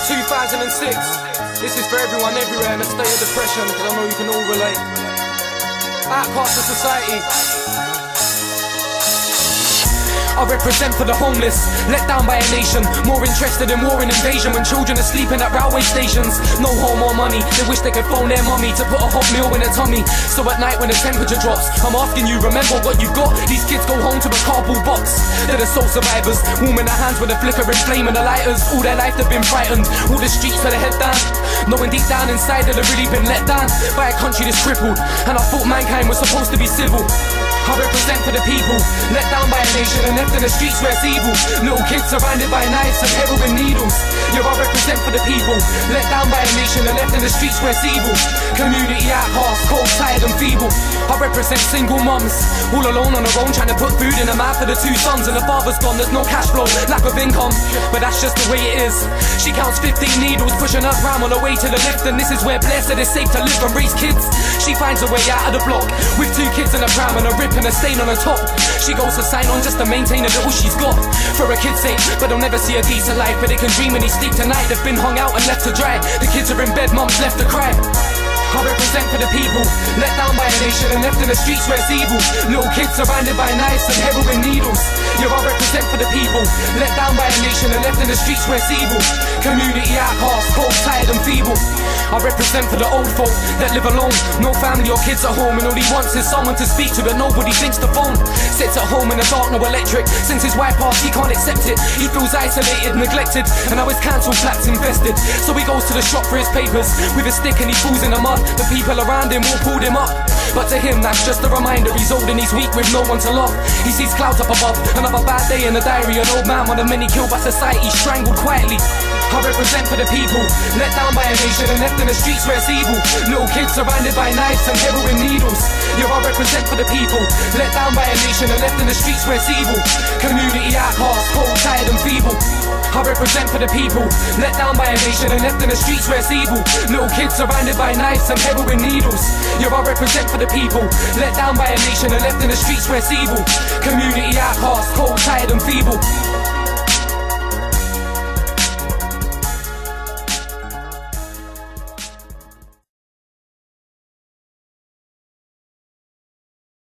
2006. This is for everyone everywhere in a state of depression, because I know you can all relate. Outcasts of society. I represent for the homeless, let down by a nation, more interested in war and invasion when children are sleeping at railway stations. No home or money, they wish they could phone their mummy to put a hot meal in their tummy. So at night when the temperature drops, I'm asking you, remember what you've got. These kids go home to a cardboard box. They're the sole survivors, warming their hands with a flickering flame and the lighters. All their life they've been frightened, all the streets with their head down, knowing deep down inside that they've really been let down by a country that's crippled. And I thought mankind was supposed to be civil. I represent for the people, let down by a nation and left in the streets where it's evil. Little kids surrounded by knives and heroin needles. Yeah, I represent for the people, let down by a nation and left in the streets where it's evil. Community outcasts, cold, tired and feeble. I represent single mums, all alone on their own, trying to put food in the mouth of the two sons. And the father's gone, there's no cash flow, lack of income, but that's just the way it is. She counts 15 needles, pushing her pram on her way to the lift. And this is where Blair said it's safe to live and raise kids. She finds a way out of the block, with 2 kids in a pram and a rip and a stain on her top. She goes to sign on just to maintain the little she's got, for her kids' sake, but they'll never see a decent life. But they can dream when they sleep tonight, they've been hung out and left to dry. The kids are in bed, mum's left to cry. I represent for the people, let down by a nation and left in the streets where it's evil. Little kids surrounded by knives and heroin needles. Yeah, I represent for the people, let down by a nation and left in the streets where it's evil. Community outcasts, cold, tired and feeble. I represent for the old folk that live alone, no family or kids at home, and all he wants is someone to speak to, but nobody thinks the phone. Sits at home in the dark, no electric. Since his wife passed, he can't accept it. He feels isolated, neglected, and now his council flat's invested. So he goes to the shop for his papers with a stick and he falls in the mud. The people around him all pulled him up, but to him that's just a reminder. He's old and he's weak with no one to love. He sees clouds up above, another bad day in the diary. An old man, one of many killed by society, strangled quietly. I represent for the people, let down by a nation and left in the streets where it's evil. Little kids surrounded by knives and heroin needles. Yeah, I represent for the people, let down by a nation and left in the streets where it's evil. Community outcasts, cold, tired and feeble. I represent for the people, let down by a nation and left in the streets where it's evil. Little kids surrounded by knives and heroin needles. Yeah, I represent for the people, let down by a nation and left in the streets where it's evil. Community outcasts, cold, tired and feeble.